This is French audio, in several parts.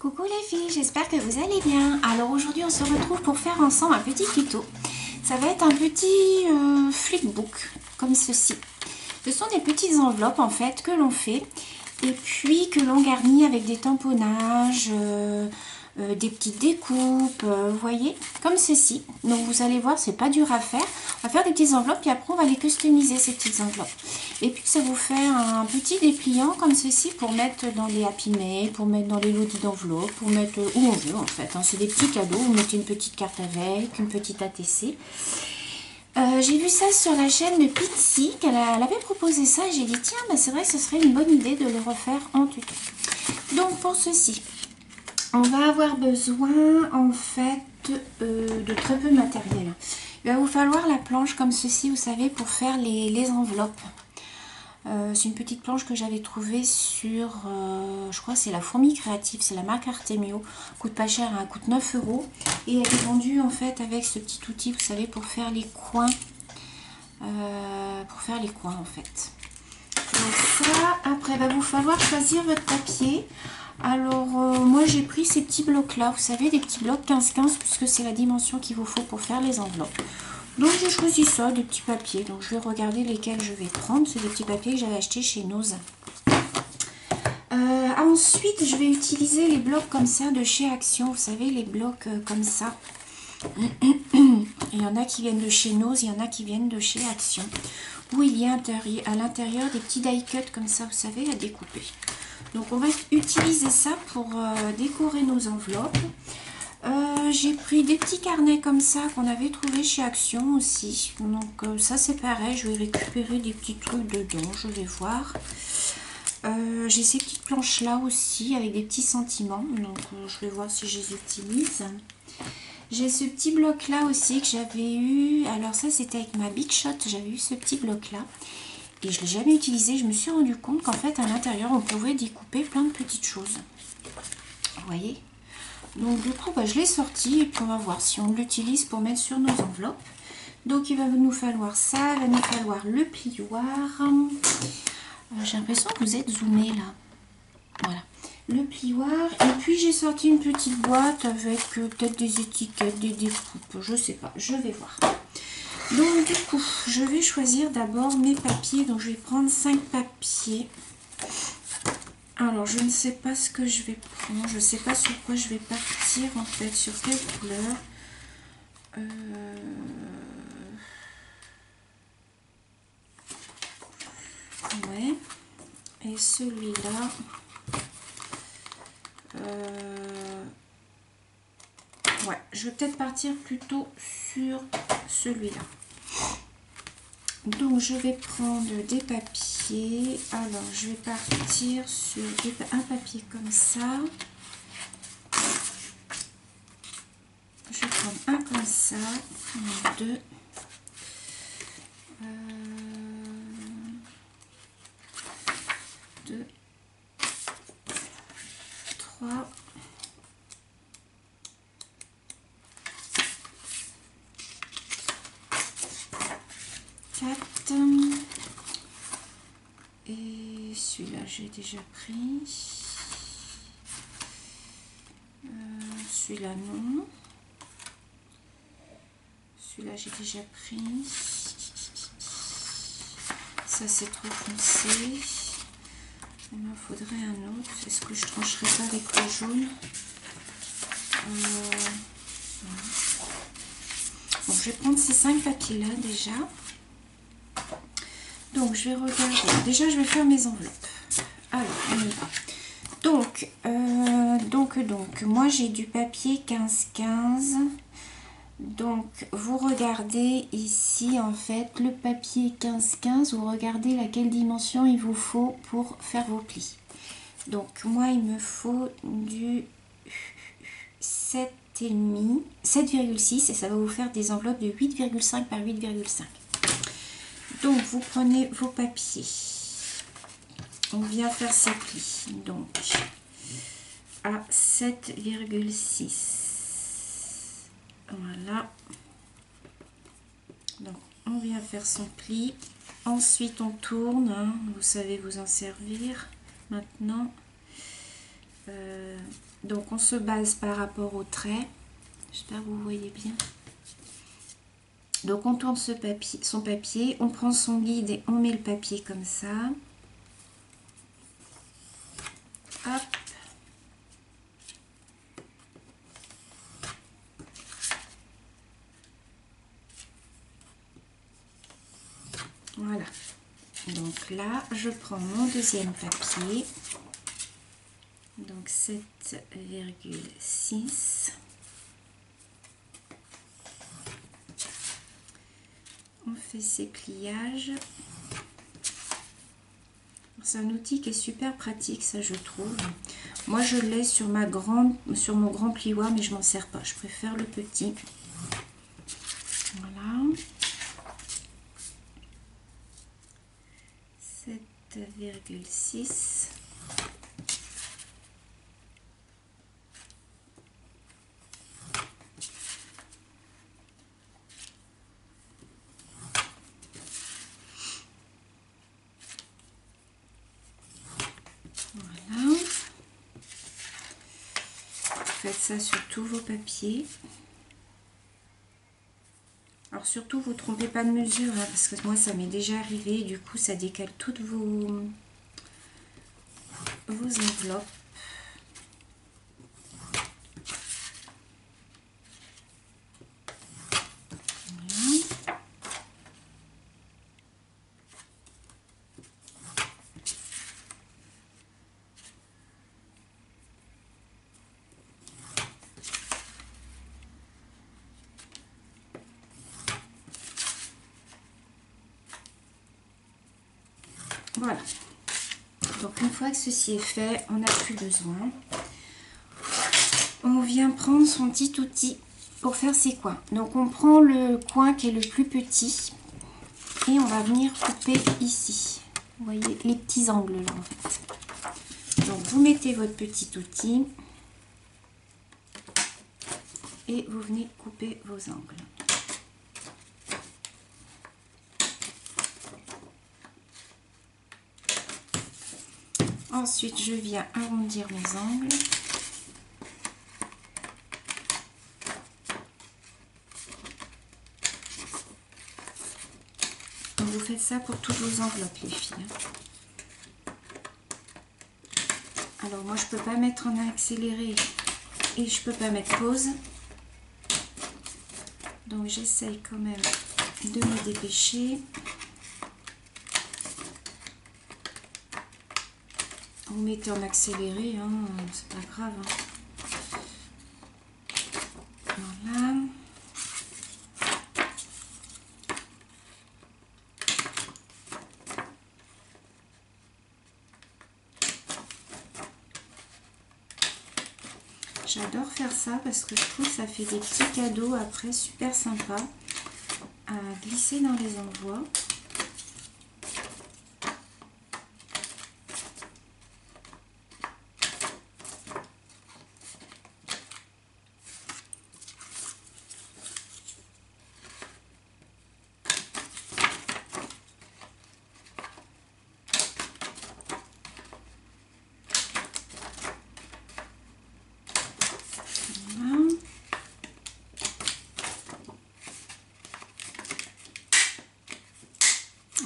Coucou les filles, j'espère que vous allez bien. Alors aujourd'hui on se retrouve pour faire ensemble un petit tuto. Ça va être un petit flipbook comme ceci. Ce sont des petites enveloppes en fait que l'on fait et puis que l'on garnit avec des tamponnages, des petites découpes, vous voyez, comme ceci. Donc vous allez voir, c'est pas dur à faire. On va faire des petites enveloppes puis après on va les customiser ces petites enveloppes. Et puis ça vous fait un petit dépliant comme ceci pour mettre dans les Happy Mail, pour mettre dans les lotis d'enveloppes, pour mettre où on veut en fait. Hein. C'est des petits cadeaux, vous mettez une petite carte avec, une petite ATC. J'ai vu ça sur la chaîne de Pitsy, elle avait proposé ça et j'ai dit tiens, bah, c'est vrai que ce serait une bonne idée de le refaire en tuto. Donc pour ceci, on va avoir besoin en fait de très peu de matériel. Il va vous falloir la planche comme ceci, vous savez, pour faire les enveloppes. C'est une petite planche que j'avais trouvée sur, je crois que c'est la Fourmi Créative, c'est la marque Artemio. Coûte pas cher, hein, coûte 9 €. Et elle est vendue en fait avec ce petit outil, vous savez, pour faire les coins. En fait. Donc ça, après, va vous falloir choisir votre papier. Alors, moi j'ai pris ces petits blocs là, vous savez, des petits blocs 15-15, puisque c'est la dimension qu'il vous faut pour faire les enveloppes. Donc j'ai choisi ça, des petits papiers. Donc je vais regarder lesquels je vais prendre. C'est des petits papiers que j'avais achetés chez Noz. Ensuite, je vais utiliser les blocs comme ça de chez Action. Vous savez, les blocs comme ça. Il y en a qui viennent de chez Noz, il y en a qui viennent de chez Action. Où il y a à l'intérieur des petits die cuts comme ça, vous savez, à découper. Donc on va utiliser ça pour décorer nos enveloppes. J'ai pris des petits carnets comme ça qu'on avait trouvé chez Action aussi. Donc ça c'est pareil, je vais récupérer des petits trucs dedans, je vais voir. J'ai ces petites planches là aussi avec des petits sentiments. Donc je vais voir si je les utilise. J'ai ce petit bloc là aussi que j'avais eu. Alors ça c'était avec ma Big Shot, j'avais eu ce petit bloc là. Et je ne l'ai jamais utilisé. Je me suis rendu compte qu'en fait à l'intérieur on pouvait découper plein de petites choses. Vous voyez? Donc du coup bah, je l'ai sorti et puis on va voir si on l'utilise pour mettre sur nos enveloppes. Donc il va nous falloir ça, il va nous falloir le plioir. J'ai l'impression que vous êtes zoomé là. Voilà. Le plioir. Et puis j'ai sorti une petite boîte avec peut-être des étiquettes, des découpes. Je sais pas, je vais voir. Donc du coup, je vais choisir d'abord mes papiers. Donc je vais prendre 5 papiers. Alors je ne sais pas ce que je vais prendre. Je ne sais pas sur quoi je vais partir en fait. Sur quelle couleur. Ouais. Et celui-là. Ouais, je vais peut-être partir plutôt sur celui-là. Donc je vais prendre des papiers. Alors je vais partir sur un papier comme ça. Je vais prendre un comme ça, deux. 2, 3. 4. Et celui-là j'ai déjà pris. Celui-là non. Celui-là j'ai déjà pris. Ça c'est trop foncé. Il me faudrait un autre. Est-ce que je trancherai pas avec le jaune? Voilà. Bon, je vais prendre ces 5 papiers là déjà. Donc je vais regarder. Déjà je vais faire mes enveloppes. Alors on y va. Donc moi j'ai du papier 15-15. Donc vous regardez ici en fait le papier 15-15. Vous regardez laquelle dimension il vous faut pour faire vos plis. Donc moi il me faut du 7,5, 7,6 et ça va vous faire des enveloppes de 8,5 par 8,5. Donc vous prenez vos papiers. On vient faire ces plis. Donc à 7,6. Voilà. Donc on vient faire son pli. Ensuite on tourne. Hein, vous savez vous en servir. Maintenant Donc on se base par rapport au trait. J'espère que vous voyez bien. Donc on tourne son papier, on prend son guide et on met le papier comme ça. Hop. Voilà. Donc là, je prends mon deuxième papier. Donc 7,6. On fait ses pliages. C'est un outil qui est super pratique, ça je trouve. Moi je l'ai sur mon grand plioir, mais je m'en sers pas. Je préfère le petit. Voilà. 7,6. Voilà. Faites ça sur tous vos papiers. Alors surtout, vous ne trompez pas de mesure, hein, parce que moi, ça m'est déjà arrivé. Du coup, ça décale toutes vos enveloppes. Voilà. Donc une fois que ceci est fait, on n'a plus besoin. On vient prendre son petit outil pour faire ses coins. Donc on prend le coin qui est le plus petit et on va venir couper ici. Vous voyez les petits angles là en fait. Donc vous mettez votre petit outil et vous venez couper vos angles. Ensuite, je viens arrondir mes angles. Donc, vous faites ça pour toutes vos enveloppes, les filles. Alors, moi, je peux pas mettre en accéléré et je peux pas mettre pause. Donc, j'essaye quand même de me dépêcher. Vous mettez en accéléré, hein, c'est pas grave. Hein. Voilà. J'adore faire ça parce que je trouve que ça fait des petits cadeaux après super sympa à glisser dans les envois.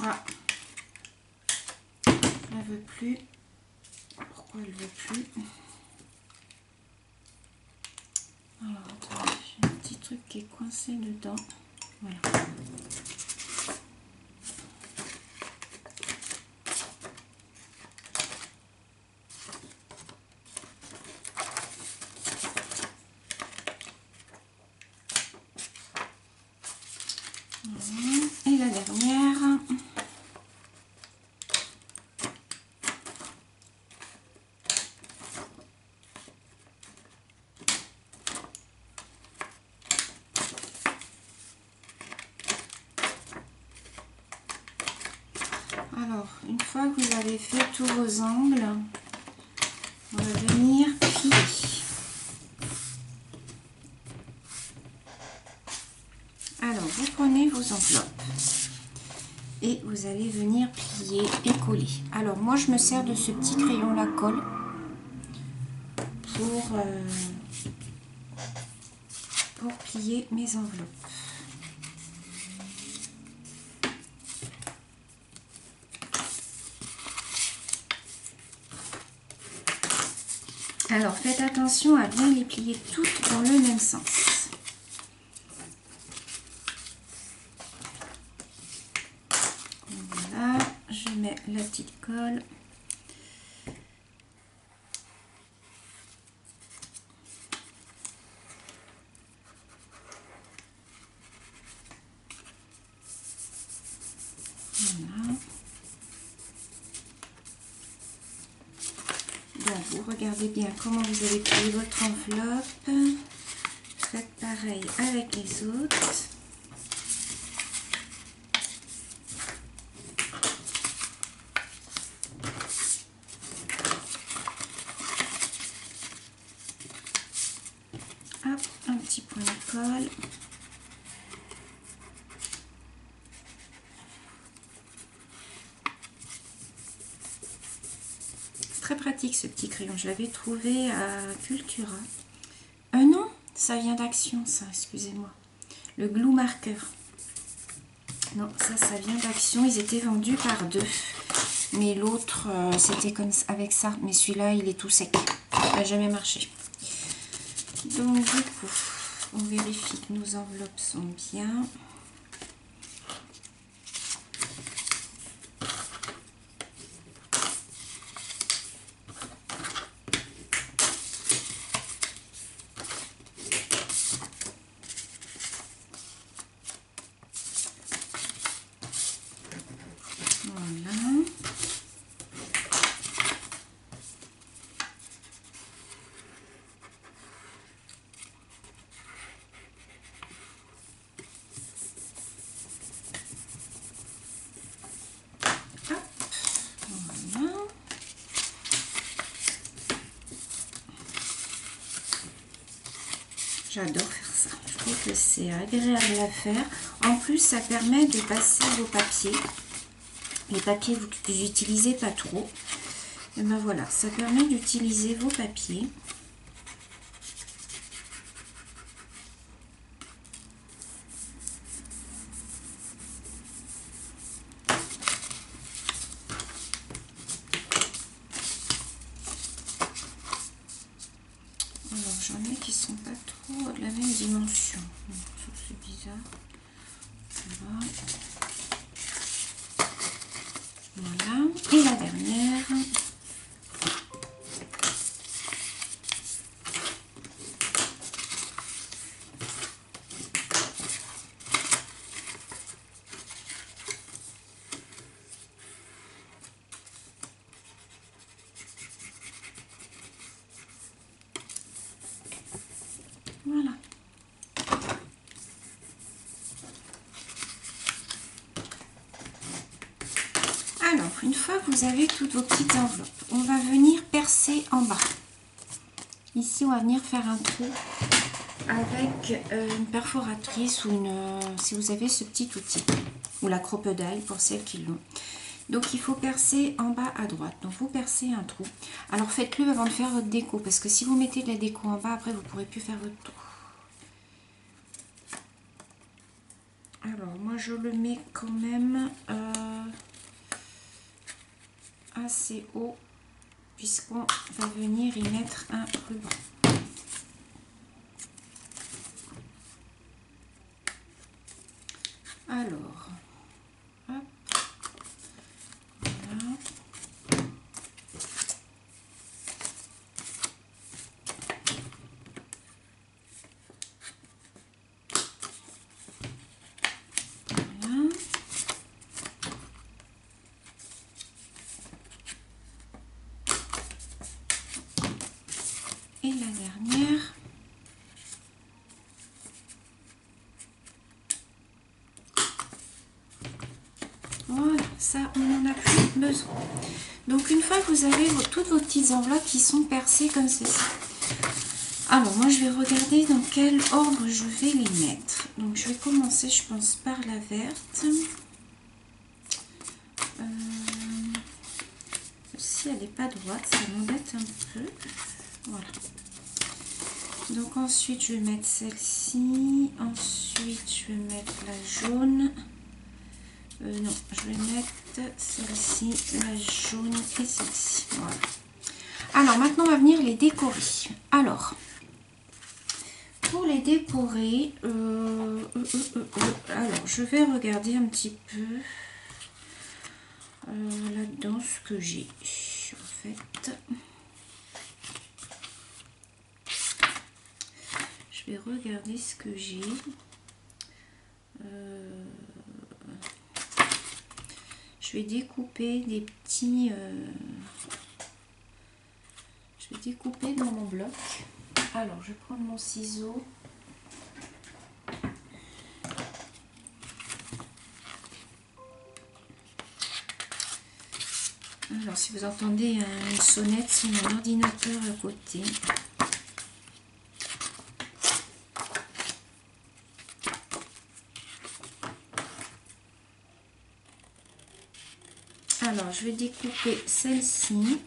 Ah, elle veut plus. Pourquoi elle veut plus? Alors, attendez, j'ai un petit truc qui est coincé dedans. Voilà. Et la dernière. Alors, une fois que vous avez fait tous vos angles, on va venir plier. Alors, vous prenez vos enveloppes et vous allez venir plier et coller. Alors, moi, je me sers de ce petit crayon la colle pour plier mes enveloppes. Alors faites attention à bien les plier toutes dans le même sens. Voilà, je mets la petite colle. Voilà. Donc vous regardez bien comment vous avez plié votre enveloppe. Faites pareil avec les autres. Hop, un petit point de colle. Très pratique ce petit crayon, je l'avais trouvé à Cultura. Non, ça vient d'Action, ça, excusez-moi. Le glue marker. Non, ça vient d'Action, ils étaient vendus par deux. Mais l'autre, c'était comme avec ça. Mais celui-là, il est tout sec. Ça n'a jamais marché. Donc du coup, on vérifie que nos enveloppes sont bien. Voilà. J'adore faire ça. Je trouve que c'est agréable à faire. En plus, ça permet de passer vos papiers. Les papiers que vous n'utilisez pas trop. Et ben voilà, ça permet d'utiliser vos papiers. Alors j'en ai qui sont pas trop de la même dimension. C'est bizarre. Voilà. Voilà. Et la dernière. Voilà. Alors, une fois que vous avez toutes vos petites enveloppes, on va venir percer en bas. Ici, on va venir faire un trou avec une perforatrice ou si vous avez ce petit outil, ou la crocodile pour celles qui l'ont. Donc, il faut percer en bas à droite. Donc, vous percez un trou. Alors, faites-le avant de faire votre déco, parce que si vous mettez de la déco en bas, après, vous ne pourrez plus faire votre trou. Alors, moi, je le mets quand même assez haut, puisqu'on va venir y mettre un ruban. Alors, hop, voilà. Voilà. Et la dernière. Voilà, ça on n'en a plus besoin. Donc une fois que vous avez toutes vos petites enveloppes qui sont percées comme ceci. Alors moi je vais regarder dans quel ordre je vais les mettre. Donc je vais commencer je pense par la verte. Si elle n'est pas droite, ça m'embête un peu. Voilà. Donc ensuite je vais mettre celle-ci, ensuite je vais mettre la jaune, non je vais mettre celle-ci, la jaune et celle-ci, voilà. Alors maintenant on va venir les décorer. Alors pour les décorer, alors je vais regarder un petit peu là-dedans ce que j'ai en fait. Je vais regarder ce que j'ai. Je vais découper des petits... je vais découper dans mon bloc. Alors, je vais prendre mon ciseau. Alors, si vous entendez une sonnette, c'est mon ordinateur à côté. Alors, je vais découper celle-ci.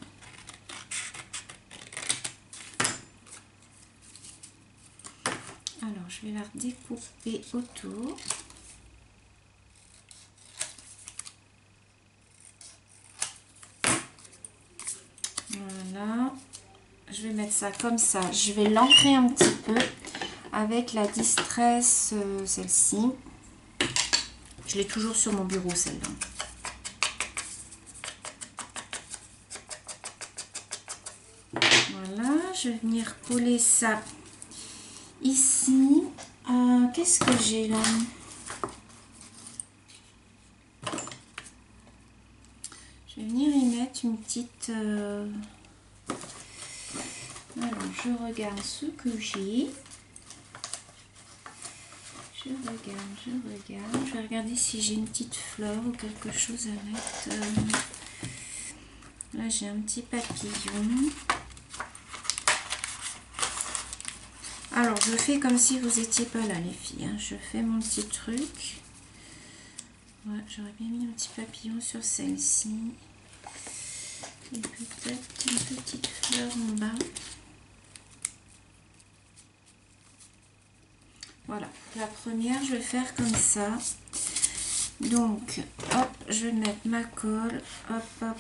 Alors, je vais la découper autour. Voilà. Je vais mettre ça comme ça. Je vais l'ancrer un petit peu avec la Distress, celle-ci. Je l'ai toujours sur mon bureau, celle-là. Voilà, je vais venir coller ça ici. Qu'est-ce que j'ai là? Je vais venir y mettre une petite... Alors, je regarde ce que j'ai. Je regarde. Je vais regarder si j'ai une petite fleur ou quelque chose à mettre. Là, j'ai un petit papillon. Alors, je fais comme si vous n'étiez pas là, les filles. Hein. Je fais mon petit truc. Ouais, j'aurais bien mis un petit papillon sur celle-ci. Et peut-être une petite fleur en bas. Voilà, la première, je vais faire comme ça. Donc, hop, je vais mettre ma colle. Hop, hop.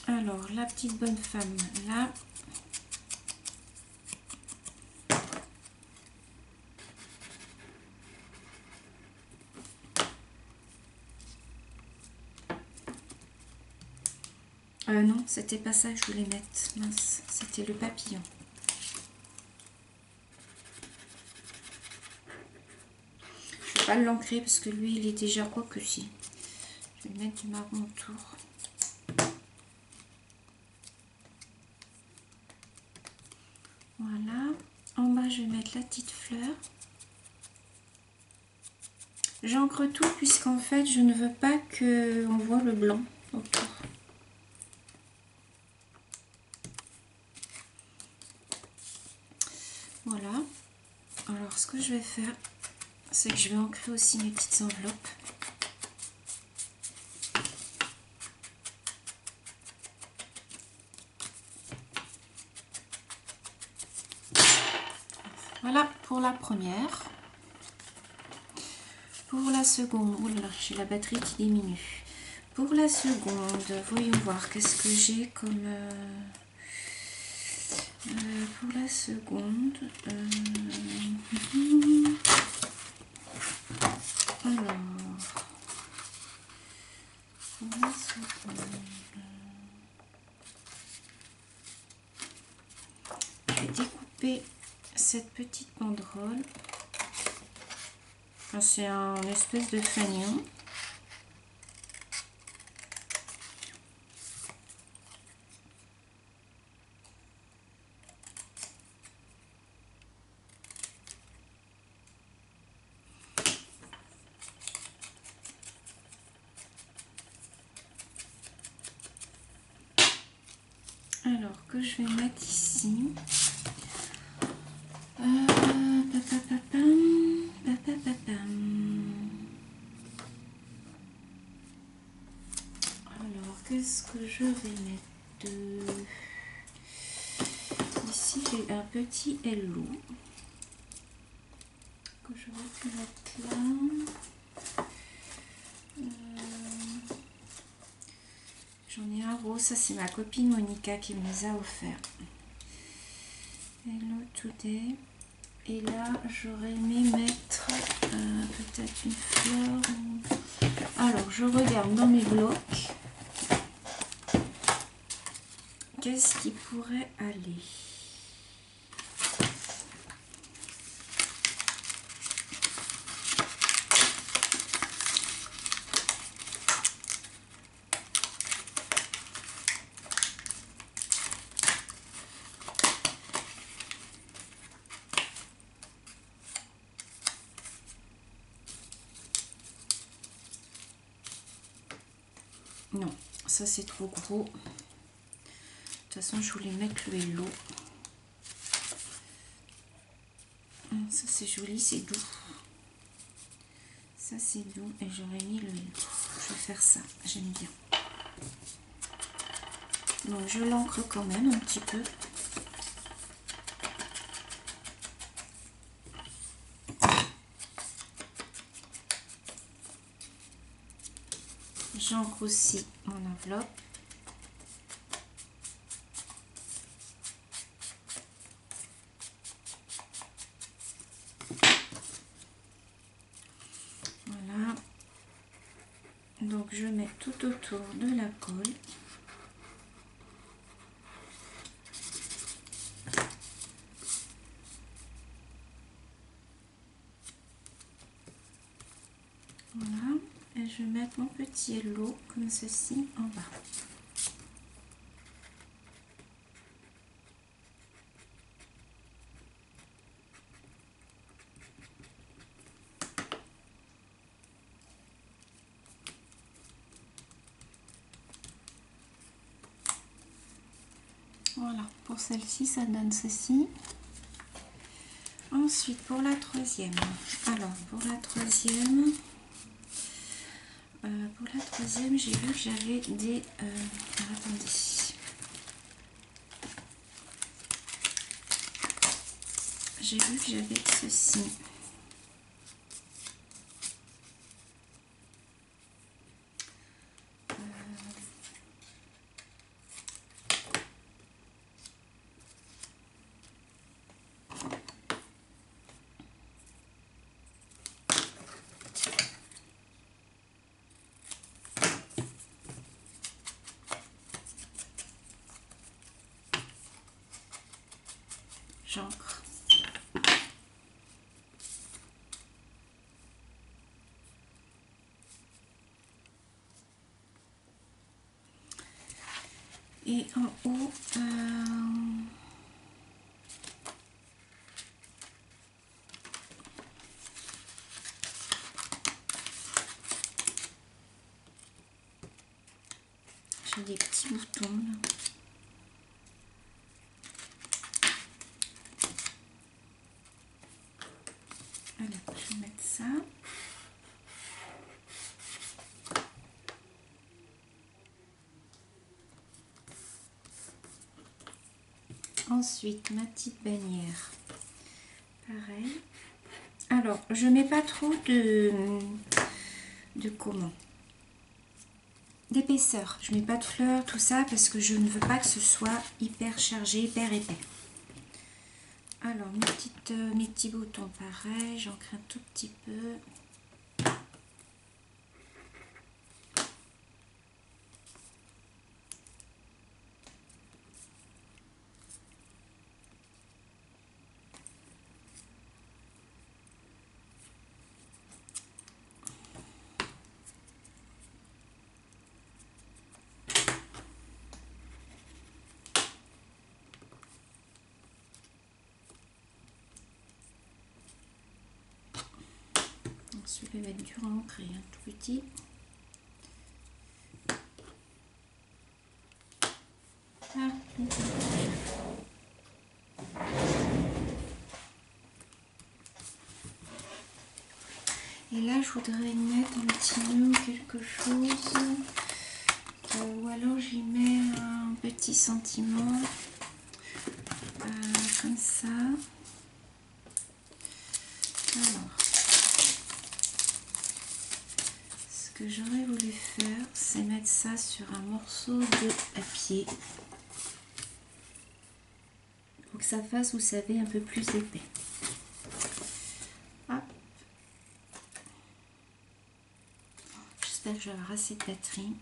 Alors, la petite bonne femme, là. Non, c'était pas ça que je voulais mettre. Mince, c'était le papillon. Je vais pas l'ancrer parce que lui, il est déjà quoi que si. Je vais mettre du marron autour. Voilà. En bas, je vais mettre la petite fleur. J'encre tout puisqu'en fait, je ne veux pas qu'on voit le blanc autour. Voilà. Alors, ce que je vais faire, c'est que je vais ancrer aussi mes petites enveloppes. Voilà pour la première. Pour la seconde, oh là là, j'ai la batterie qui diminue. Pour la seconde, voyons voir qu'est-ce que j'ai comme... pour la seconde, alors, pour la seconde, je vais découper cette petite banderole. C'est un espèce de fanion. Alors que je vais mettre ici. qu'est-ce que je vais mettre? Ici, j'ai un petit hello que j'aurais pu mettre là. J'en ai un rose, ça c'est ma copine Monica qui me les a offerts. Hello Today. Et là, j'aurais aimé mettre peut-être une fleur. Alors, je regarde dans mes blocs. Qu'est-ce qui pourrait aller? Non, ça c'est trop gros. De toute façon, je voulais mettre le hello. Ça c'est joli, c'est doux. Ça c'est doux et j'aurais mis le hello. Je vais faire ça, j'aime bien. Donc je l'encre quand même un petit peu. J'encre aussi mon enveloppe. Voilà. Donc je mets tout autour de la colle. Voilà. Et je vais mettre mon petit hello comme ceci en bas. Voilà, pour celle-ci, ça donne ceci. Ensuite, pour la troisième. Alors, pour la troisième, j'ai vu que j'avais des... attendez. J'ai vu que j'avais ceci. J'encre. Et en haut, j'ai des petits boutons là. Voilà, je vais mettre ça. Ensuite, ma petite bannière. Pareil. Alors, je mets pas trop de comment? D'épaisseur. Je mets pas de fleurs, tout ça, parce que je ne veux pas que ce soit hyper chargé, hyper épais. Alors, mes petits boutons, pareil. J'encre un tout petit peu. Celui-là va être dur à ancrer, un tout petit. Ah. Et là, je voudrais mettre un petit nœud ou quelque chose. Ou alors j'y mets un petit sentiment comme ça. Alors, ce que j'aurais voulu faire, c'est mettre ça sur un morceau de papier pour que ça fasse, vous savez, un peu plus épais. Hop. J'espère que je vais avoir assez de batterie.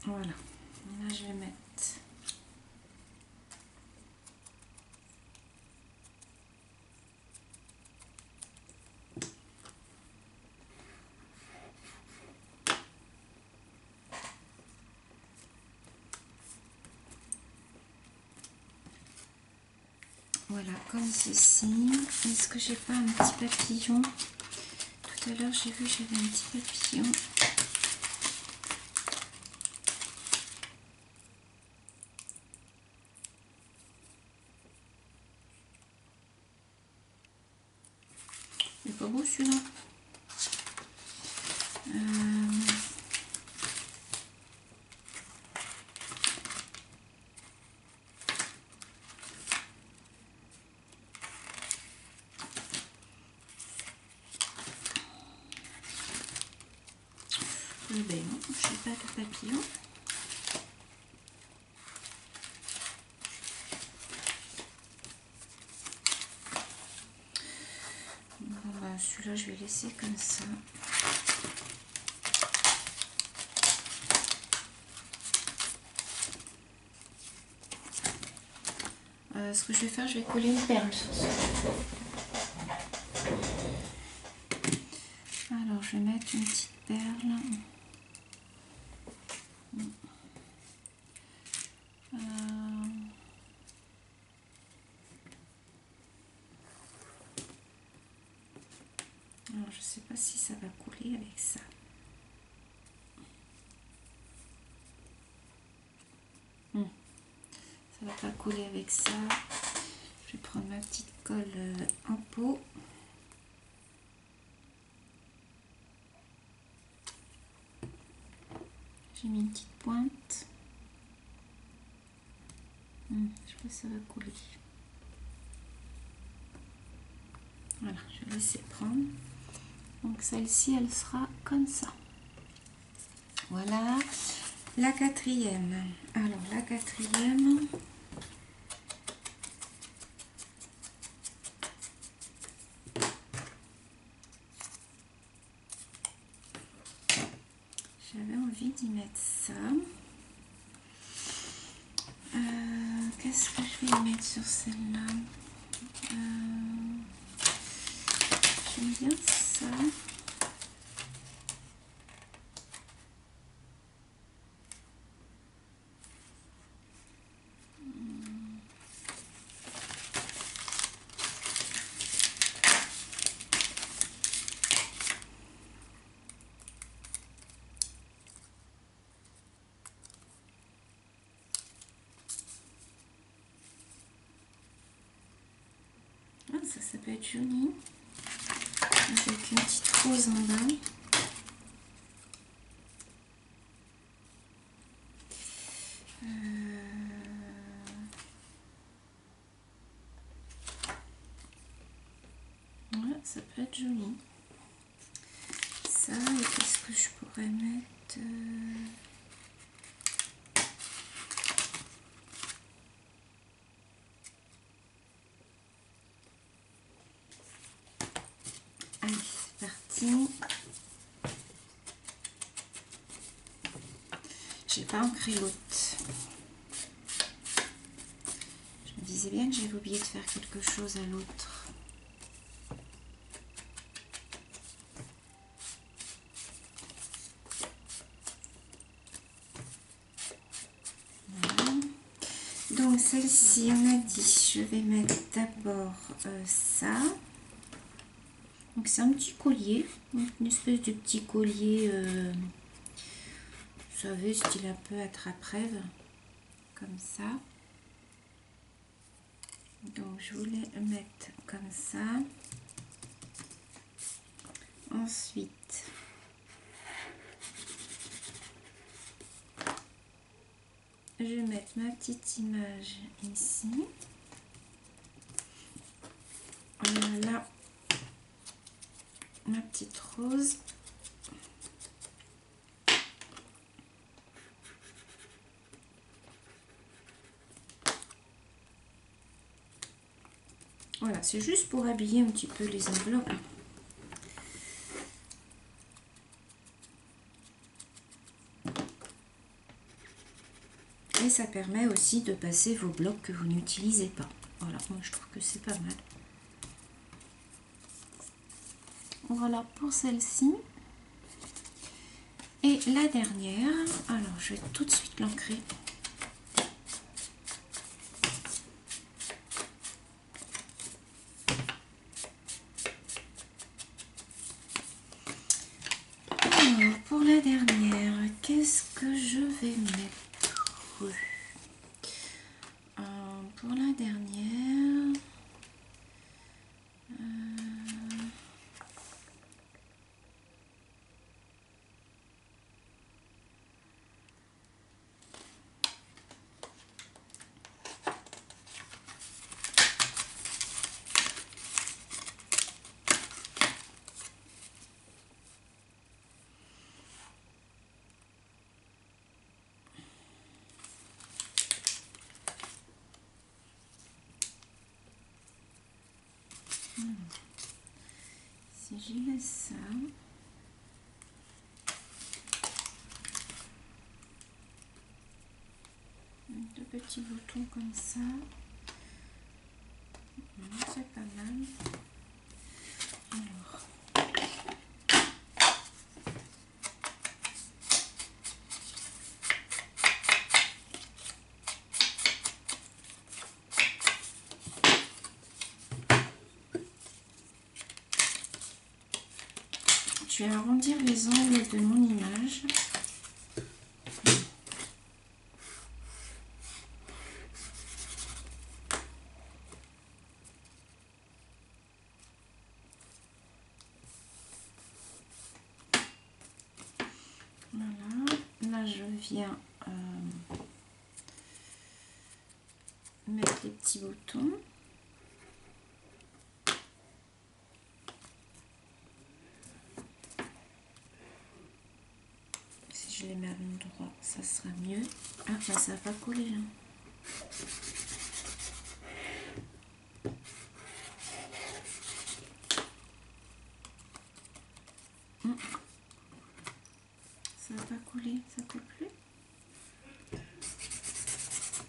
Voilà. Là, je vais mettre voilà, comme ceci. Est-ce que j'ai pas un petit papillon? Tout à l'heure, j'ai vu j'avais un petit papillon. Il est pas beau celui-là. Ben non, je n'ai pas de papillon. Bon, ben, celui-là, je vais laisser comme ça. Ce que je vais faire, je vais coller une perle sur ça. Alors, je vais mettre une petite perle. Alors, je sais pas si ça va couler avec ça. Ça va pas couler avec ça. Je vais prendre ma petite colle en pot. J'ai mis une petite pointe. Je pense que ça va couler. Voilà, je vais laisser prendre. Donc celle-ci, elle sera comme ça. Voilà. La quatrième. Alors la quatrième. J'avais envie d'y mettre ça. Qu'est-ce que je vais y mettre sur celle-là? J'aime bien ça. Ça peut être joli. Avec une petite rose en bas. Ouais, ça peut être joli. Ça, et qu'est-ce que je pourrais mettre? Allez, c'est parti. J'ai pas ancré l'autre. Je me disais bien que j'avais oublié de faire quelque chose à l'autre. Voilà. Donc celle-ci, on a dit, je vais mettre d'abord ça. Donc c'est un petit collier, une espèce de petit collier, vous savez, style un peu attrape-rêve, comme ça. Donc je voulais mettre comme ça. Ensuite, je vais mettre ma petite image ici. Voilà ma petite rose. Voilà, c'est juste pour habiller un petit peu les enveloppes. Et ça permet aussi de passer vos blocs que vous n'utilisez pas. Voilà, moi je trouve que c'est pas mal. Voilà pour celle-ci. Et la dernière, alors je vais tout de suite l'ancrer. Alors pour la dernière, qu'est-ce que je vais mettre? Pour la dernière, si j'y mets ça, deux petits boutons comme ça, c'est pas mal. Alors, je vais arrondir les angles de mon image. Voilà, là je viens mettre les petits boutons. Si je les mets à l'endroit, ça sera mieux. Ah, bah ça va pas coller là. Ça va pas coller, ça colle plus.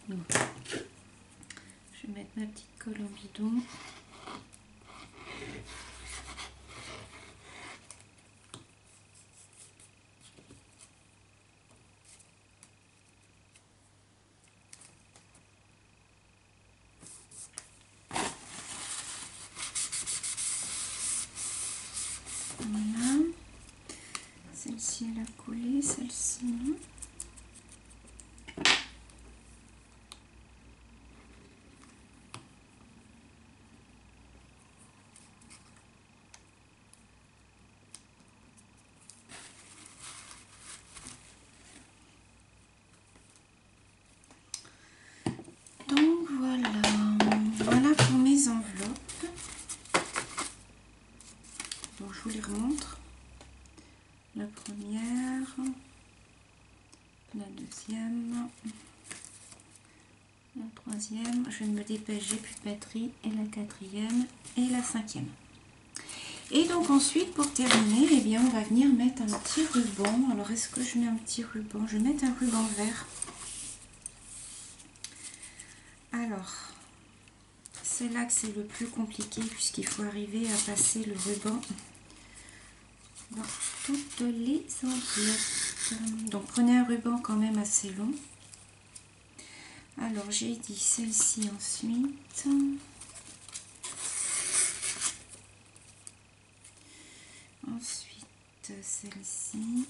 Non. Je vais mettre ma petite colle en bidon. Voilà. Celle-ci elle a collé, celle-ci non. Donc voilà, voilà pour mes enveloppes. Donc je vous les remontre. La première, la deuxième, la troisième, je vais me dépêcher, j'ai plus de batterie, et la quatrième et la cinquième. Et donc ensuite pour terminer, eh bien, on va venir mettre un petit ruban. Alors est-ce que je mets un petit ruban? Je vais mettre un ruban vert. Alors, c'est là que c'est le plus compliqué puisqu'il faut arriver à passer le ruban dans toutes les enveloppes. Donc prenez un ruban quand même assez long. Alors j'ai dit celle-ci ensuite. Ensuite celle-ci.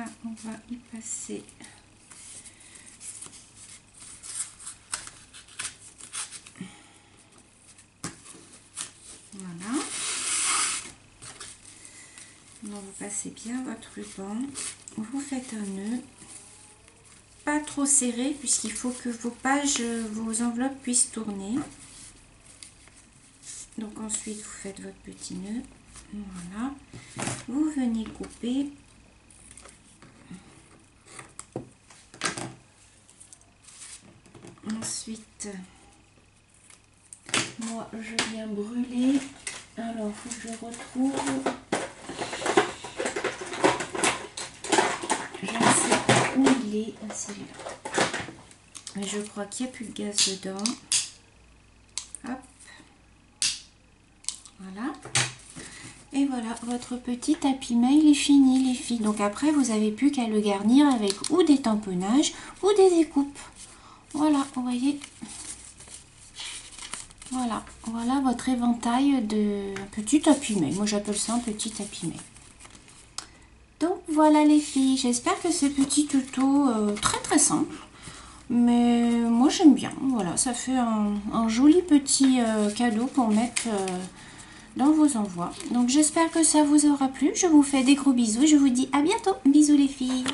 Là, on va y passer. Voilà. Donc, vous passez bien votre ruban. Vous faites un nœud. Pas trop serré puisqu'il faut que vos pages, vos enveloppes puissent tourner. Donc ensuite, vous faites votre petit nœud. Voilà. Vous venez couper. Ensuite, moi, je viens brûler. Alors, il faut que je retrouve. Je ne sais pas où il est. Ah, celui-là. Mais je crois qu'il n'y a plus de gaz dedans. Hop. Voilà. Et voilà, votre petit tapis mail est fini, les filles. Donc après, vous n'avez plus qu'à le garnir avec ou des tamponnages ou des écoupes. Voilà, vous voyez. Voilà, voilà votre éventail de petit tapis mail. Moi, j'appelle ça un petit tapis mail. Donc voilà les filles, j'espère que ce petit tuto très très simple, mais moi j'aime bien. Voilà, ça fait un joli petit cadeau pour mettre dans vos envois. Donc j'espère que ça vous aura plu. Je vous fais des gros bisous et je vous dis à bientôt. Bisous les filles.